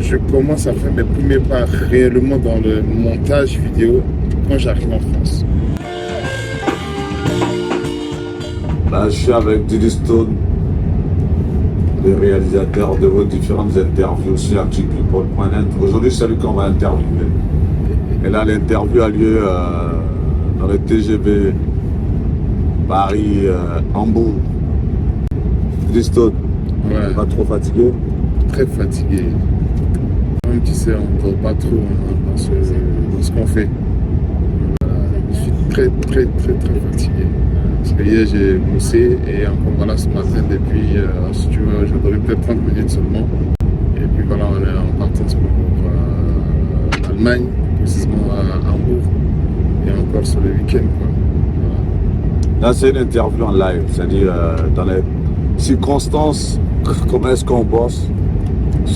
Je commence à faire mes premiers pas réellement dans le montage vidéo quand j'arrive en France. Là, je suis avec Diddy Stone, le réalisateur de vos différentes interviews sur ActuPeople.net. Aujourd'hui, c'est lui qu'on va interviewer. Et là, l'interview a lieu dans le TGV Paris-Hambourg. Diddy Stone, Ouais, pas trop fatigué? très fatigué. Comme tu sais, on ne dort pas trop dans ce qu'on fait. Je suis très fatigué. Parce que hier j'ai bossé et encore voilà ce matin depuis, si tu veux, je dormais peut-être 30 minutes seulement. Et puis voilà, on est en partance pour l'Allemagne, précisément à Hambourg, et encore sur le week-end. Voilà. Là, c'est une interview en live, c'est-à-dire dans les circonstances, comment est-ce qu'on bosse. On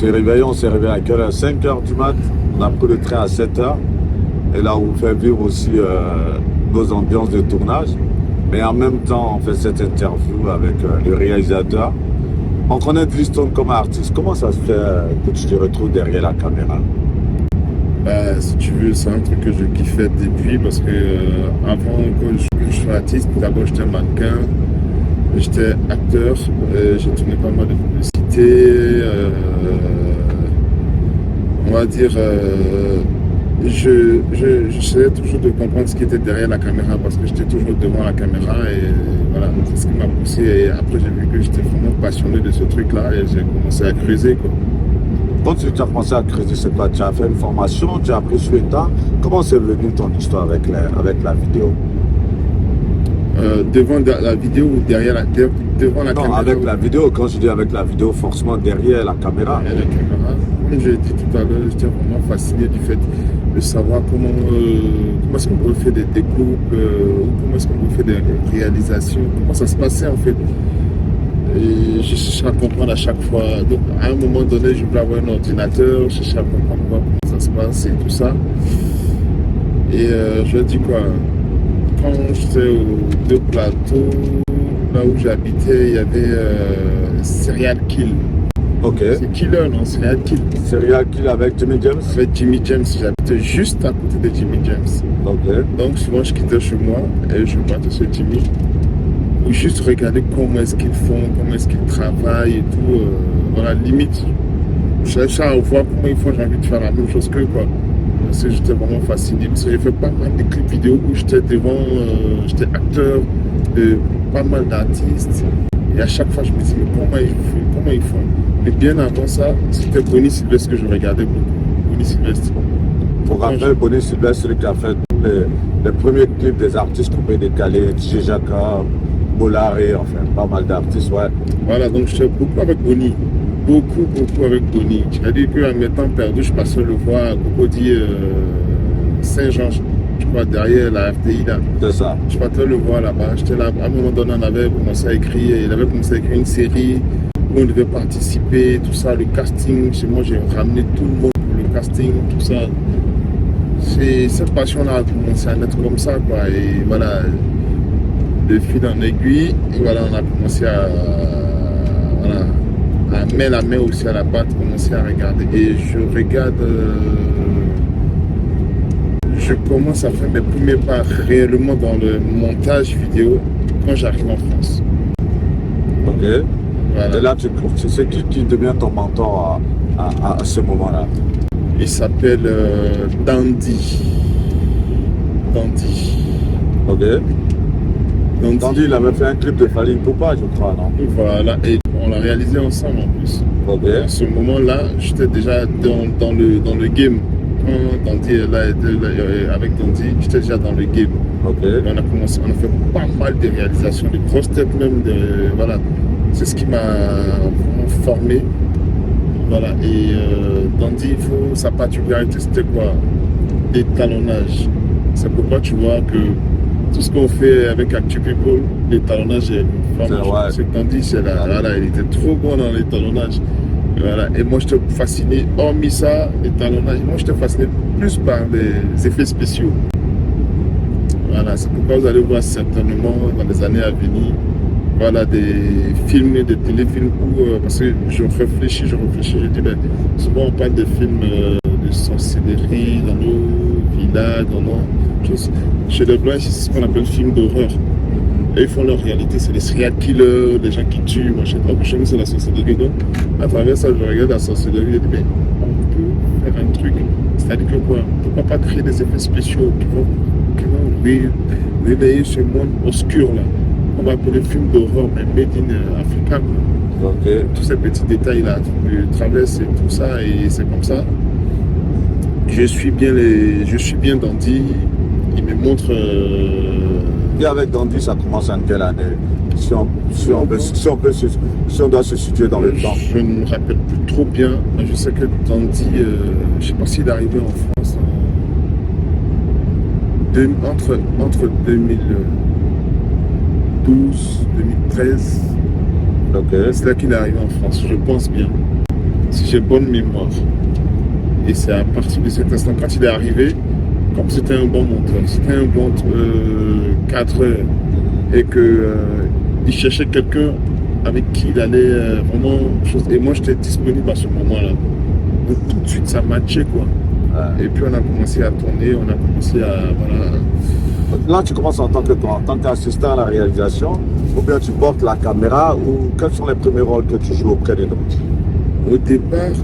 s'est réveillé à quelle heure? 5h du mat, on a pris le train à 7h. Et là, on vous fait vivre aussi nos ambiances de tournage. Mais en même temps, on fait cette interview avec le réalisateur. On connaît Diddy Stone comme artiste. Comment ça se fait que tu te retrouves derrière la caméra? Bah, si tu veux, c'est un truc que je kiffais depuis parce que avant que je sois artiste, d'abord j'étais mannequin, j'étais acteur, j'ai tourné pas mal de publicités, on va dire, j'essayais toujours de comprendre ce qui était derrière la caméra parce que j'étais toujours devant la caméra et voilà, c'est ce qui m'a poussé. Et après, j'ai vu que j'étais vraiment passionné de ce truc-là et j'ai commencé à creuser, quoi. Quand tu as commencé à creuser, c'est quoi? Tu as fait une formation, tu as appris sur le temps. Comment c'est venu ton histoire avec la vidéo? Devant la vidéo ou devant la Non, caméra? avec la vidéo. Quand je dis avec la vidéo, forcément derrière la caméra. Derrière la caméra. Comme je l'ai dit tout à l'heure, j'étais vraiment fasciné du fait de savoir comment est-ce qu'on peut faire des découpes, ou comment est-ce qu'on peut faire des réalisations, comment ça se passait en fait. Et je cherchais à comprendre à chaque fois. Donc, à un moment donné, je voulais avoir un ordinateur, je cherchais à comprendre comment ça se passe et tout ça. Et je dis quoi, quand j'étais aux deux plateaux, là où j'habitais, il y avait Serial Kill. Ok. C'est Killer, non? Serial Kill. Serial Kill avec Jimmy James? Avec Jimmy James, j'habitais juste à côté de Jimmy James. Ok. Donc souvent je quittais chez moi et je partais chez Jimmy. Ou juste regarder comment est-ce qu'ils font, comment est-ce qu'ils travaillent et tout. Voilà, limite, je cherchais à voir comment ils font, j'ai envie de faire la même chose qu'eux, quoi. Parce que j'étais vraiment fasciné. Parce que j'ai fait pas mal de clips vidéo où j'étais devant, j'étais acteur de pas mal d'artistes. Et à chaque fois, je me disais, mais comment ils font? Mais bien avant ça, c'était Bonnie Sylvestre que je regardais beaucoup. Bonnie Sylvestre. Pour rappel, Bonnie Sylvestre, celui qui a fait les premiers clips des artistes coupés décalés, DJ Jaka, Bolaré, enfin, pas mal d'artistes, ouais. Voilà, donc j'étais beaucoup avec Bonnie. Beaucoup avec Bonnie. C'est-à-dire qu'à mes temps perdus, je passais le voir à Cocody Saint-Jean, je crois, derrière la FTI là. C'est ça. Je partais le voir là-bas. J'étais là, à un moment donné, on avait commencé à écrire, il avait commencé à écrire une série où on devait participer, tout ça, le casting. Chez moi, j'ai ramené tout le monde pour le casting, tout ça. Cette passion-là a commencé à naître comme ça, quoi. Et voilà, de fil en aiguille, et voilà, on a commencé à mettre la main aussi à la pâte, commencer à regarder. Et je regarde, je commence à faire mes premiers pas réellement dans le montage vidéo quand j'arrive en France. Ok. Voilà. Et là, c'est qui devient ton mentor à ce moment-là? Il s'appelle Dandy. Ok. Dandy, il avait fait un clip de Fally Ipupa, je crois, non? Voilà, et on l'a réalisé ensemble en plus. Ok. À ce moment-là, j'étais déjà dans le game. Quand Dandy est là, avec Dandy, j'étais déjà dans le game. Ok. Et on a fait pas mal de réalisations, de grosses têtes même. Voilà. C'est ce qui m'a vraiment formé. Voilà. Et Dandy, sa particularité, c'était quoi? L'étalonnage. C'est pourquoi tu vois que tout ce qu'on fait avec ActuPeople, l'étalonnage est vraiment. C'est que Dandy, voilà, il était trop bon dans l'étalonnage. Voilà. Et moi, j'étais fasciné, hormis ça, l'étalonnage, moi, j'étais fasciné plus par les effets spéciaux. Voilà, c'est pourquoi vous allez voir certainement dans les années à venir, voilà, des films, des téléfilms où, parce que je réfléchis, je dis, ben, souvent on parle de films de sorcellerie dans nos villages, dans nos choses. Chez les Blancs, c'est ce qu'on appelle film d'horreur. Et ils font leur réalité, c'est les serial killers, les gens qui tuent, machin. Donc chez nous, c'est la sorcellerie. Donc, à travers ça, je regarde la sorcellerie et je dis, ben, on peut faire un truc. C'est-à-dire que quoi, pourquoi pas créer des effets spéciaux qui vont réveiller ce monde obscur là. On va appeler film d'horreur, mais made in Africa. Ok. Tous ces petits détails là, tu traverses et tout ça, et c'est comme ça. Je suis bien Dandy. Il me montre. Et avec Dandy, ça commence en quelle année? Si on doit se situer dans le temps. Je ne me rappelle plus trop bien. Je sais que Dandy, je ne sais pas s'il est arrivé en France entre 2012, 2013. Ok. C'est là qu'il est arrivé en France, je pense bien. Si j'ai bonne mémoire. Et c'est à partir de cet instant, quand il est arrivé, comme c'était un bon monteur, c'était un bon cadreur, et qu'il cherchait quelqu'un avec qui il allait vraiment... Et moi, j'étais disponible à ce moment-là. Donc tout de suite, ça matchait, quoi. Ouais. Et puis on a commencé à tourner, on a commencé à... Voilà. Là, tu commences en tant qu'assistant à la réalisation, ou bien tu portes la caméra, ou quels sont les premiers rôles que tu joues auprès des Dandy? Au départ,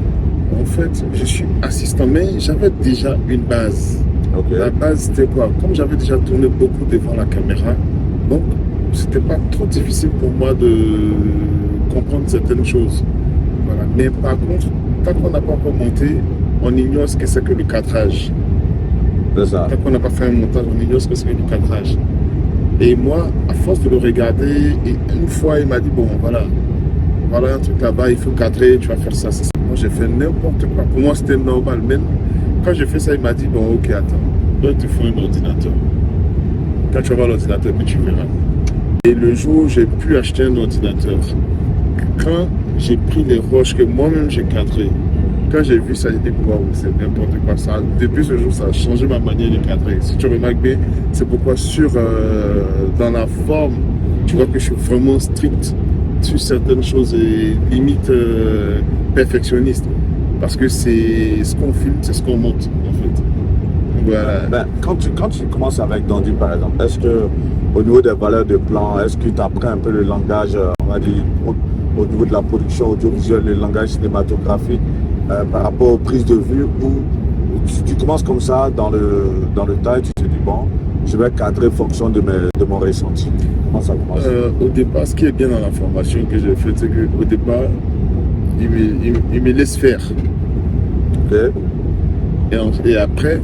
en fait, je suis assistant, mais j'avais déjà une base. Okay. La base, c'était quoi? Comme j'avais déjà tourné beaucoup devant la caméra, donc c'était pas trop difficile pour moi de comprendre certaines choses. Voilà. Mais par contre, tant qu'on n'a pas encore monté, on ignore ce que c'est que le cadrage. C'est ça. Tant qu'on n'a pas fait un montage, on ignore ce que c'est que le cadrage. Et moi, à force de le regarder, et une fois, il m'a dit, bon, voilà un truc là-bas, il faut cadrer, tu vas faire ça. Moi, j'ai fait n'importe quoi. Pour moi, c'était normal. Même quand j'ai fait ça, il m'a dit, bon, ok, attends, là, il te faut un ordinateur. Quand tu vas voir l'ordinateur, puis tu verras. Et le jour où j'ai pu acheter un ordinateur, quand j'ai pris les roches que moi-même j'ai cadrées, quand j'ai vu ça, j'ai dit, waouh, c'est n'importe quoi. Ça, depuis ce jour, ça a changé ma manière de cadrer. Si tu remarques bien, c'est pourquoi dans la forme, tu vois que je suis vraiment strict sur certaines choses et limite perfectionniste. Parce que c'est ce qu'on filme, c'est ce qu'on monte, en fait. Voilà. Ben, quand tu commences avec Dandy, par exemple, est-ce que au niveau des valeurs de plan, est-ce que tu apprends un peu le langage, on va dire, au niveau de la production audiovisuelle, le langage cinématographique, par rapport aux prises de vue, ou tu commences comme ça dans le tas et tu te dis, bon, je vais cadrer en fonction de mon ressenti. Comment ça commence? Au départ, ce qui est bien dans la formation que j'ai faite, c'est qu'au départ, il me laisse faire. Okay. Et après,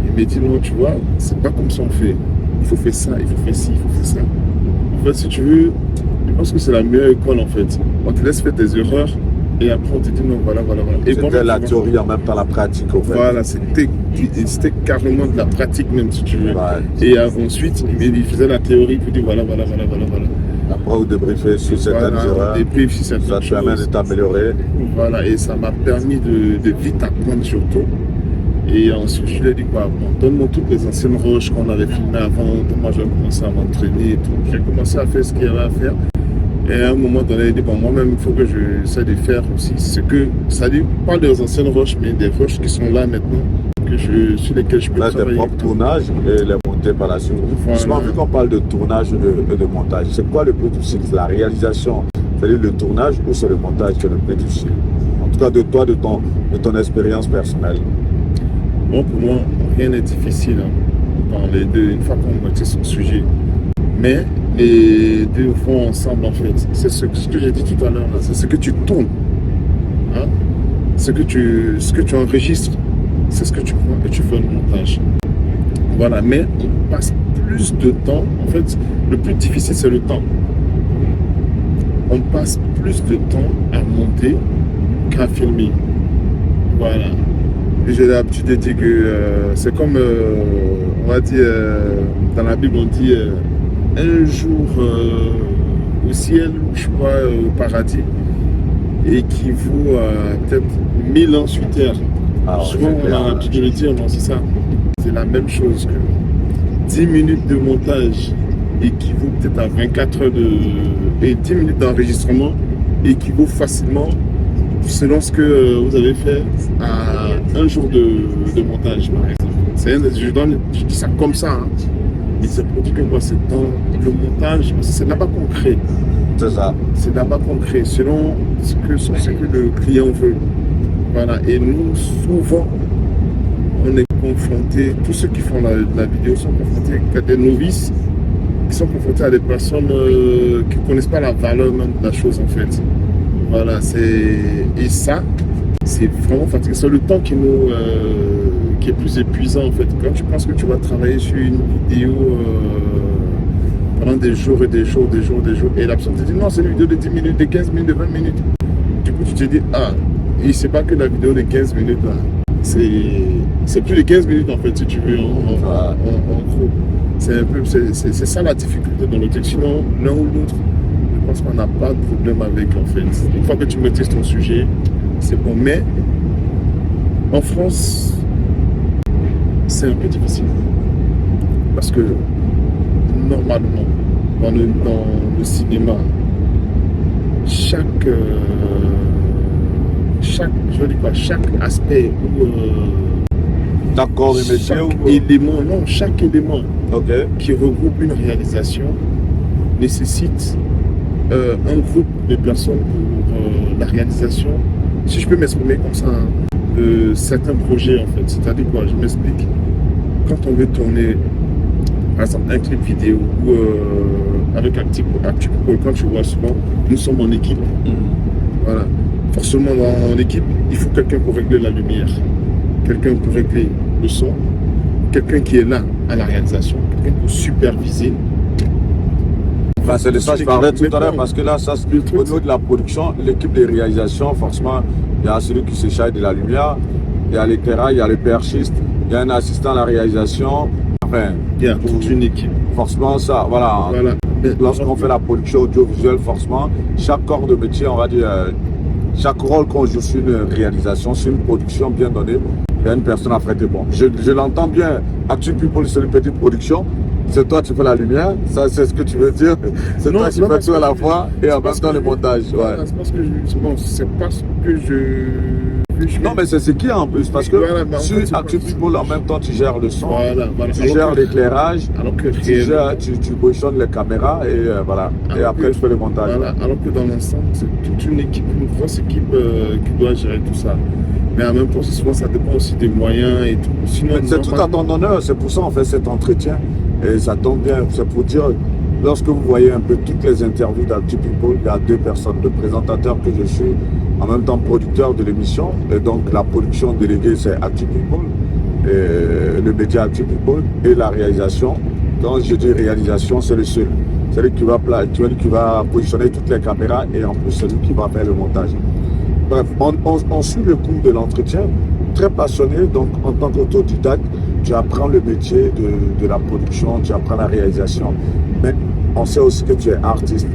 il me dit, non, tu vois, c'est pas comme ça on fait. Il faut faire ça, il faut faire ci, il faut faire ça. En fait, si tu veux, je pense que c'est la meilleure école, en fait. On te laisse faire des erreurs et après on te dit, non, voilà. Et c'était la théorie en même temps la pratique, en fait. Voilà, c'était carrément de la pratique même, si tu veux. Ouais. Et ensuite, il faisait la théorie, puis il dit, voilà. Après, vous débriefez sur certaines erreurs. Ça te permet de t'améliorer. Voilà, et ça m'a permis de vite apprendre surtout. Et ensuite, je lui ai dit, quoi, bon, donne-moi toutes les anciennes roches qu'on avait filmées avant. Moi, j'ai commencé à m'entraîner et tout. J'ai commencé à faire ce qu'il y avait à faire. Et à un moment donné, il dit, bon, moi-même, il faut que j'essaie de faire aussi ce que, ça dit, pas des anciennes roches, mais des roches qui sont là maintenant, sur lesquelles je peux travailler. Là, tes propres tournages et les montées par la suite. Voilà. Justement, vu qu'on parle de tournage et de montage, c'est quoi le plus difficile? La réalisation, c'est-à-dire le tournage, ou c'est le montage qui est le plus difficile? En tout cas, de toi, de ton expérience personnelle. Bon, pour moi, rien n'est difficile dans les deux, une fois qu'on maîtrise son sujet. Mais les deux vont ensemble, en fait. C'est ce que j'ai dit tout à l'heure, c'est ce que tu tournes. Hein? Ce que tu enregistres, c'est ce que tu vois et tu fais le montage. Voilà, mais on passe plus de temps. En fait, le plus difficile, c'est le temps. On passe plus de temps à monter qu'à filmer. Voilà. J'ai l'habitude de dire que c'est comme, on va dire, dans la Bible, on dit un jour au ciel, je crois, au paradis, équivaut à peut-être 1000 ans sur terre. Alors, souvent, on a l'habitude de le dire, non, c'est ça. C'est la même chose que 10 minutes de montage équivaut peut-être à 24 heures et 10 minutes d'enregistrement équivaut facilement, selon ce que vous avez fait, à un jour de montage, par exemple. Je dis ça comme ça, hein. Et c'est pour dire que moi, c'est dans le montage, parce que c'est là-bas qu'on crée. C'est ça. C'est là-bas qu'on crée, selon ce que le client veut. Voilà. Et nous, souvent, on est confrontés, tous ceux qui font la vidéo sont confrontés à des novices, qui sont confrontés à des personnes qui ne connaissent pas la valeur même de la chose, en fait. Voilà. Et ça, c'est vraiment fatigant. C'est le temps qui est plus épuisant, en fait. Quand tu penses que tu vas travailler sur une vidéo pendant des jours et des jours, et la personne te dit non, c'est une vidéo de 10 minutes, de 15 minutes, de 20 minutes. Du coup, tu te dis, ah, et c'est pas que la vidéo de 15 minutes, là. C'est plus de 15 minutes, en fait, si tu veux, en gros. C'est ça la difficulté dans le texte. Sinon, l'un ou l'autre, je pense qu'on n'a pas de problème avec, en fait. Une fois que tu maîtrises ton sujet, c'est bon. Mais en France, c'est un peu difficile. Parce que normalement, dans le cinéma, chaque aspect ou chaque élément qui regroupe une réalisation nécessite un groupe de personnes pour la réalisation. Si je peux m'exprimer comme ça, de certains projets, en fait. C'est-à-dire quoi? Je m'explique. Quand on veut tourner, par exemple, un clip vidéo ou avec ActuPeople, quand tu vois souvent, nous sommes en équipe. Voilà. Forcément, dans l'équipe, il faut quelqu'un pour régler la lumière, quelqu'un pour régler le son, quelqu'un qui est là à la réalisation, quelqu'un pour superviser. Enfin, c'est de ça que je parlais tout à l'heure, parce que là, ça, au niveau de la production, l'équipe de réalisation, forcément, il y a celui qui se charge de la lumière, il y a l'éclairage, il y a le perchiste, il y a un assistant à la réalisation. Enfin, il y a toute une équipe. Forcément, ça, voilà. Lorsqu'on fait la production audiovisuelle, forcément, chaque corps de métier, on va dire, chaque rôle qu'on joue sur une réalisation, sur une production bien donnée, il y a une personne à traiter. Bon, je l'entends bien. ActuPeople, c'est une petite production. C'est toi qui fais la lumière, ça c'est ce que tu veux dire. C'est toi qui fais tout à la fois et en même temps le montage. Ouais. C'est pas ce que je... Non, mais c'est ce qu'il y a en plus, parce que sur ActuPeople, en même temps, tu gères le son, tu gères l'éclairage, tu positionnes les caméras et voilà. Et après, tu fais le montage. Voilà. Alors que dans l'ensemble, c'est toute une équipe, une grosse équipe qui doit gérer tout ça. Mais en même temps, souvent, ça dépend aussi des moyens et tout. Sinon, c'est tout à ton honneur, c'est pour ça qu'on fait cet entretien. Et ça tombe bien, c'est pour dire, lorsque vous voyez un peu toutes les interviews d'ActuPeople, il y a deux personnes, deux présentateurs que je suis, en même temps producteur de l'émission. Et donc la production déléguée, c'est ActuPeople, le média ActuPeople, et la réalisation. Quand je dis réalisation, c'est le seul. C'est lui qui va positionner toutes les caméras et en plus c'est lui qui va faire le montage. Bref, on suit le cours de l'entretien, très passionné, donc en tant qu'autodidacte, tu apprends le métier de la production, tu apprends la réalisation, mais on sait aussi que tu es artiste.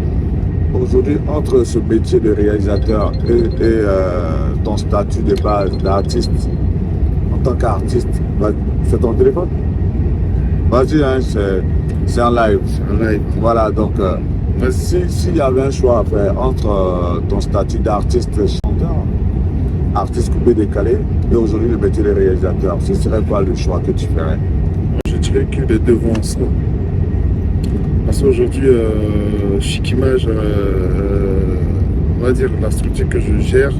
Aujourd'hui, entre ce métier de réalisateur et ton statut de base d'artiste, en tant qu'artiste, c'est ton téléphone? Vas-y, hein, c'est en live. Voilà, donc s'il y avait un choix à faire entre ton statut d'artiste chanteur, artiste coupé décalé, et aujourd'hui le métier de réalisateur, ce serait quoi le choix que tu ferais? Je dirais que les deux vont ensemble. Parce qu'aujourd'hui, Chic Image, on va dire la structure que je gère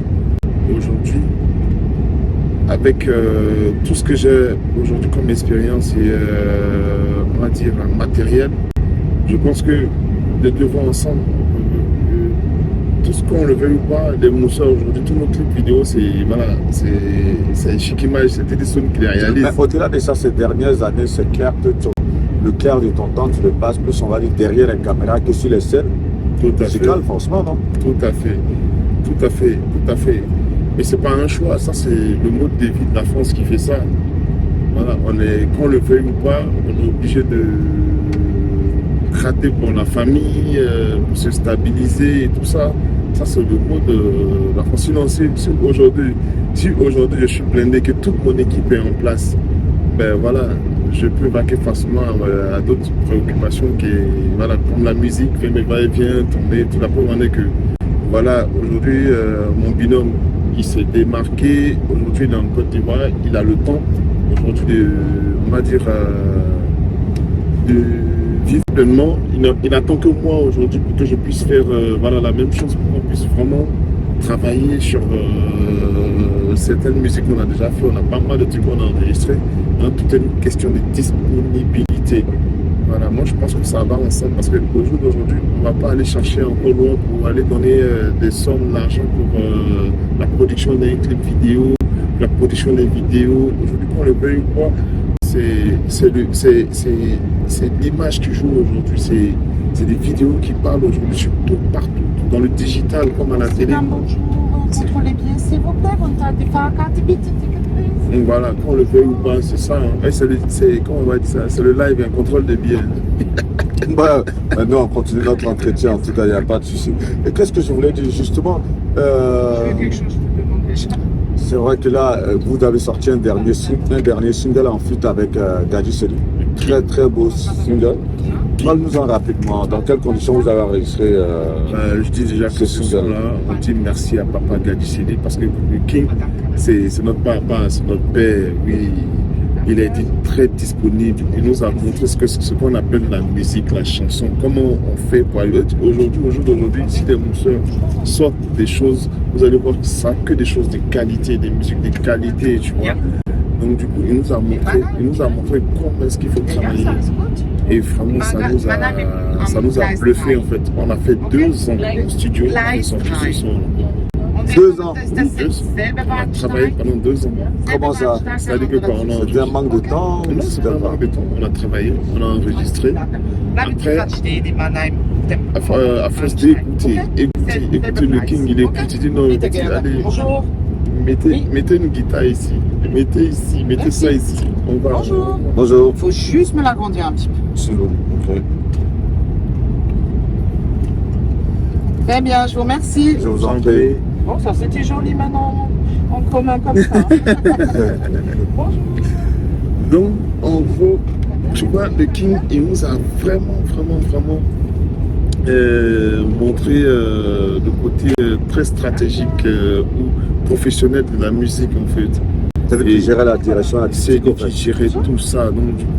aujourd'hui, avec tout ce que j'ai aujourd'hui comme expérience et on va dire matériel, je pense que les deux vont ensemble. Tout ce qu'on le veut ou pas, les mousseurs aujourd'hui, tous nos clips vidéo, c'est Chic Image, c'était des sons qui les réalisent. Au-delà de ça, ces dernières années, c'est clair que le clair de ton temps, tu le passes plus, on va dire, derrière la caméra que sur les scènes. Tout à fait. Forcément, non? Tout à fait. Mais c'est pas un choix, ça c'est le mode de vie de la France qui fait ça. Voilà, qu'on le veuille ou pas, on est obligé de gratter pour la famille, pour se stabiliser et tout ça. Ça, c'est le mot de la France. Sinon, si aujourd'hui je suis blindé, que toute mon équipe est en place, ben voilà, je peux vaquer facilement à d'autres préoccupations voilà, comme la musique, faire mes va-et-vient, tourner, tout la preuve en est que voilà, aujourd'hui, mon binôme, il s'est démarqué. Aujourd'hui, il est en Côte d'Ivoire. Il a le temps, aujourd'hui, on va dire, de vivre pleinement. Il n'attend que moi aujourd'hui pour que je puisse faire voilà, la même chose, pour qu'on puisse vraiment travailler sur certaines musiques qu'on a déjà fait. On a pas mal de trucs qu'on a enregistrés. Hein, tout est une question de disponibilité. Voilà, moi je pense que ça va ensemble parce qu'au jour d'aujourd'hui, on ne va pas aller chercher encore loin pour aller donner des sommes d'argent pour la production d'un clip vidéo, la production des vidéos. Aujourd'hui, qu'on le veuille ou pas, c'est l'image qui joue aujourd'hui. C'est des vidéos qui parlent aujourd'hui sur tout, partout, dans le digital comme à la télé. Bonjour, contrôlez bien s'il vous plaît, vous ne tardez pas à carte ticket, please. Donc voilà, qu'on le veuille ou pas, c'est ça. Hein. Comment on va dire ça? C'est le live, un contrôle de biens. Bah, nous, on continue notre entretien, en tout cas, il n'y a pas de souci. Et qu'est-ce que je voulais dire justement Quelque chose, je peux demander. C'est vrai que là, vous avez sorti un dernier single en feat avec Gadji Seli. Très très beau single. Parle-nous-en rapidement. Dans quelles conditions vous avez enregistré je dis déjà que ce son-là, on dit merci à Papa Gadji Seli parce que le King, c'est notre papa, c'est notre père. Oui, il a été très disponible. Il nous a montré ce qu'on appelle la musique, la chanson. Comment on fait pour aller. Aujourd'hui, au jour d'aujourd'hui, si les mousseurs sortent des choses, vous allez voir que ça que des choses de qualité, des musiques de qualité, tu vois. Donc du coup, il nous a montré comment est-ce qu'il faut travailler. Et vraiment, ça nous a bluffé en fait. On a fait 2 ans au studio, on a sorti ce son. 2 ans. Oui, 2 ans. On a travaillé pendant 2 ans. Comment ça? C'est-à-dire que quand on a C'était un manque de temps? non, c'est pas un manque de temps. On a travaillé, on a enregistré. Après, à force d'écouter, écouter le King, il écoute, il dit non, allez, Bonjour. mettez une guitare ici, mettez ça ici. On va. Bonjour. Bonjour. Il faut juste me l'agrandir un petit peu. C'est bon. Ok. Très bien, je vous remercie. Je vous en prie. Bon, ça c'était joli maintenant, en commun comme ça. Bonjour. Donc, en gros, tu vois, le King, il nous a vraiment montré le côté très stratégique ou professionnel de la musique en fait. C'est-à-dire qu'il gérait la direction artistique. C'est lui qui gérait tout ça. Donc, du coup,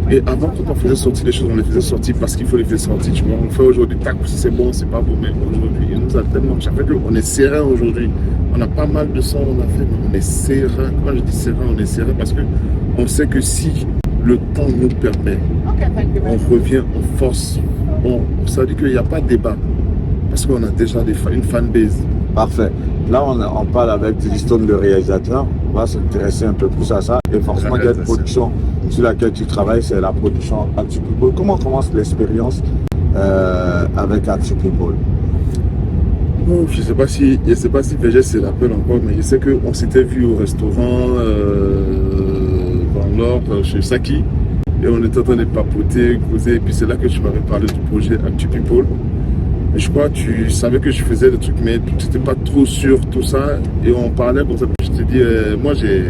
et avant, quand on faisait sortir les choses, on les faisait sortir parce qu'il faut les faire sortir. Tu vois, on fait aujourd'hui, tac, c'est bon, c'est pas bon, mais aujourd'hui, il nous a tellement. Ça fait qu'on est serein aujourd'hui. On a pas mal de sons, on a fait, mais on est serein. Quand je dis serein, on est serein parce que on sait que si le temps nous permet, on revient en force. Ça veut dire qu'il n'y a pas de débat parce qu'on a déjà une fanbase. Parfait. Là, on parle avec Dilliston, le réalisateur. On va s'intéresser un peu plus à ça. Et forcément, il y a une production sur laquelle tu travailles, c'est la production Actu People. Comment commence l'expérience avec Actu People? Je ne sais pas si VG se rappelle encore, mais je sais qu'on s'était vu au restaurant dans l'or chez Saki. Et on était en train de papoter, causer. Et puis c'est là que tu m'avais parlé du projet Actu People. Et je crois que tu savais que je faisais des trucs, mais tu n'étais pas trop sûr, tout ça. Et on parlait comme ça. Je te dis, moi j'ai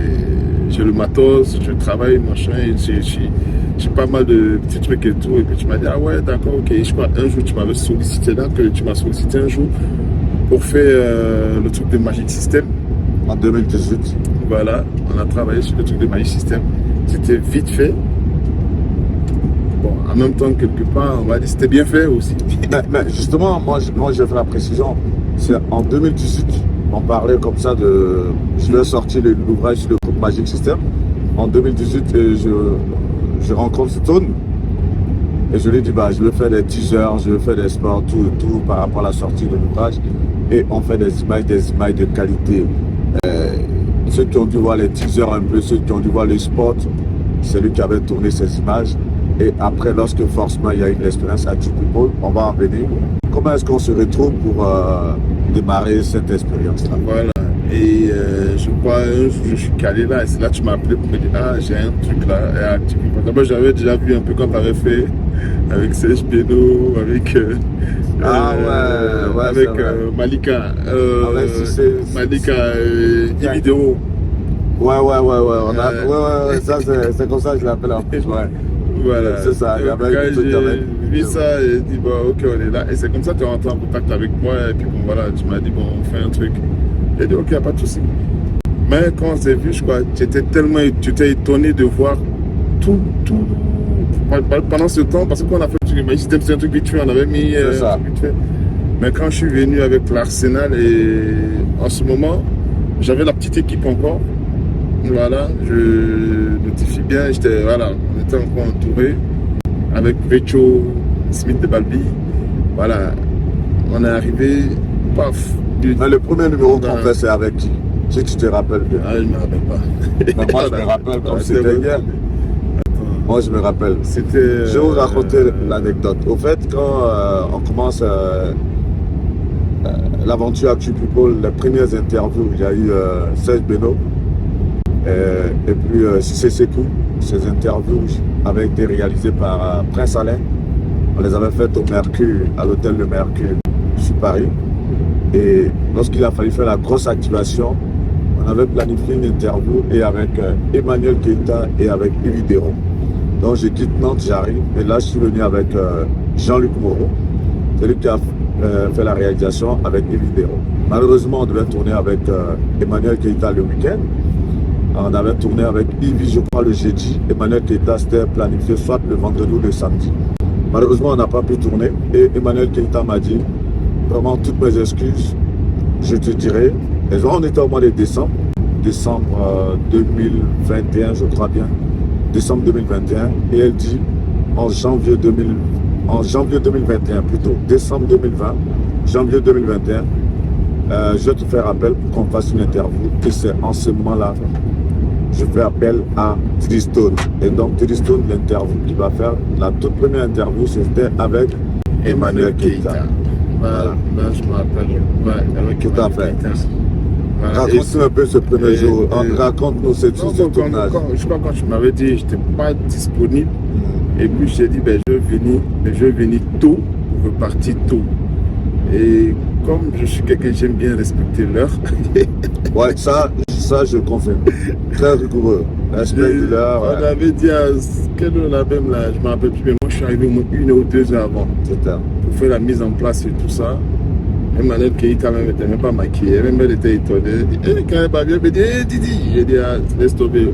le matos, je travaille, machin, j'ai pas mal de petits trucs et tout. Et puis tu m'as dit, ah ouais, d'accord, ok. Je crois un jour tu m'avais sollicité là, que tu m'as sollicité un jour pour faire le truc de Magic System. En 2018. Voilà, on a travaillé sur le truc de Magic System. C'était vite fait. Bon, en même temps, quelque part, on va dire c'était bien fait aussi. Mais justement, moi je fais la précision. C'est en 2018, on parlait comme ça de. Je vais sortir l'ouvrage sur le groupe Magic System. En 2018, je rencontre Stone et je lui dis bah, je vais faire des teasers, je vais faire des sports, tout par rapport à la sortie de l'ouvrage. Et on fait des images de qualité. Ceux qui ont dû voir les teasers un peu, ceux qui ont dû voir les spots, c'est lui qui avait tourné ces images. Et après, lorsque forcément il y a une expérience à Actu People, on va en venir. Comment est-ce qu'on se retrouve pour démarrer cette expérience-là? Voilà. Et je crois, un jour, je suis calé là, et c'est là que tu m'as appelé pour me dire, ah, j'ai un truc là, et Actu People. D'abord, j'avais déjà vu un peu quand tu avais fait avec Serge Beno, avec avec Malika, Malika, vidéo. Ouais. Ça, c'est comme ça que je l'appelle en plus. Ouais. Voilà. C'est ça, il y avait Quand un truc avec. j'ai vu ça, j'ai dit, bon, ok, on est là. Et c'est comme ça que tu es rentré en contact avec moi. Et puis, bon, voilà, tu m'as dit, bon, on fait un truc. J'ai dit, ok, pas de souci. Mais quand on s'est vu, je crois, tu étais étonné de voir tout, pendant ce temps, parce qu'on a fait c'était un truc vite fait, on avait mis un truc vite fait. Mais quand je suis venu avec l'Arsenal, et en ce moment, j'avais la petite équipe encore. Voilà, je notifie bien, on était encore entouré avec Vecho, Smith de Balbi. Voilà, on est arrivé, paf. Mais le premier numéro qu'on fait, c'est avec qui? Si tu te rappelles bien. Ah, je ne me rappelle pas. Mais moi, je me rappelle comme c'était hier. Moi, je me rappelle. Je vais vous raconter l'anecdote. Au fait, quand on commence l'aventure Actu People, les premières interviews, il y a eu Serge Beno et puis Cissé Sekou. Ces interviews avaient été réalisées par Prince Alain. On les avait faites au Mercure, à l'hôtel Le Mercure sur Paris. Et lorsqu'il a fallu faire la grosse activation, on avait planifié une interview et avec Emmanuel Keita et avec Yves Déron. Donc je quitte Nantes, j'arrive et là je suis venu avec Jean-Luc Moreau, celui qui a fait la réalisation avec Yves Déron. Malheureusement, on devait tourner avec Emmanuel Keita le week-end. On avait tourné avec Yves, je crois, le jeudi. Emmanuel Keita, c'était planifié soit le vendredi ou le samedi. Malheureusement, on n'a pas pu tourner et Emmanuel Keita m'a dit vraiment toutes mes excuses, je te dirai. Et on était au mois de décembre 2021, je crois bien. Décembre 2021. Et elle dit en janvier 2021 plutôt, décembre 2020, janvier 2021, je vais te faire appel pour qu'on fasse une interview. Et c'est en ce moment-là, je fais appel à Diddy Stone. Et donc Diddy Stone, l'interview qu'il va faire, la toute première interview, c'était avec Emmanuel Keita. Voilà, là, je me rappelle. Ouais, avec Tout à fait. Voilà. Raconte-nous un peu ce premier jour. Raconte-nous ce tournage. Je crois quand tu m'avais dit que je n'étais pas disponible. Et puis je t'ai dit, ben, je vais venir tôt pour repartir tôt. Et comme je suis quelqu'un, j'aime bien respecter l'heure. Ouais, ça je confirme. Très rigoureux. Respect de l'heure. On avait dit à quelle heure là même là, je ne me rappelle plus, mais moi je suis arrivé au moins 1 ou 2 heures avant. Pour faire la mise en place et tout ça. Même Manel Keita même n'était même pas maquillée, même elle était étonnée. Elle dit, quand elle va bien, elle dit, Didi. J'ai dit, laisse tomber.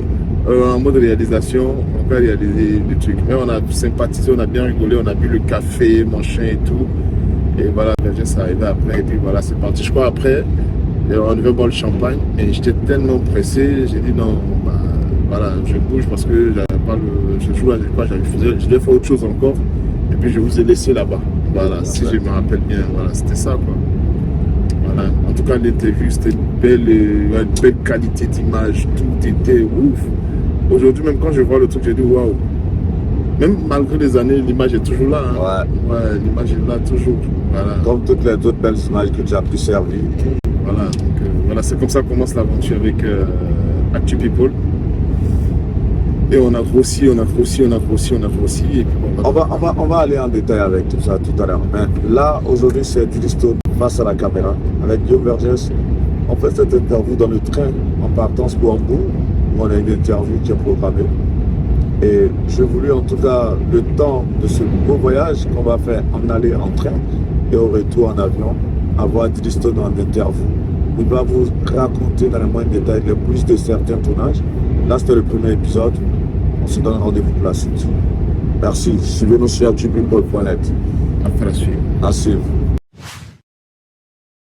En mode réalisation, on va réaliser le truc. Mais on a sympathisé, on a bien rigolé, on a bu le café, machin et tout. Et voilà, c'est arrivé après. Et puis voilà, c'est parti. Je crois après, on devait boire le champagne. Et j'étais tellement pressé, j'ai dit non, bah, voilà, je bouge parce que j'avais pas le. Je joue à quoi, je devais faire autre chose encore. Et puis je vous ai laissé là-bas. Voilà, si je me rappelle bien, voilà, c'était ça quoi. Voilà. En tout cas, l'interview, c'était une belle qualité d'image, tout était ouf. Aujourd'hui, même quand je vois le truc, j'ai dit waouh. Même malgré les années, l'image est toujours là. Hein. Ouais, l'image est là toujours. Voilà. Comme toutes les autres belles images que tu as pu servir. Voilà, donc voilà, c'est comme ça que commence l'aventure avec Actu People. Et on a grossi. Et puis on va aller en détail avec tout ça tout à l'heure. Mais là, aujourd'hui, c'est Diddy Stone face à la caméra avec Guillaume Vergès. On fait cette interview dans le train en partance pour Hambourg, où on a une interview qui est programmée. Et j'ai voulu en tout cas le temps de ce beau voyage qu'on va faire en aller en train et au retour en avion, avoir Diddy Stone en interview. Il va vous raconter dans le moindre détail le plus de certains tournages. Là, c'était le premier épisode. On se donne rendez-vous pour la suite. Merci. Suivez-nous sur actupeople.net. Affaire à suivre. À suivre.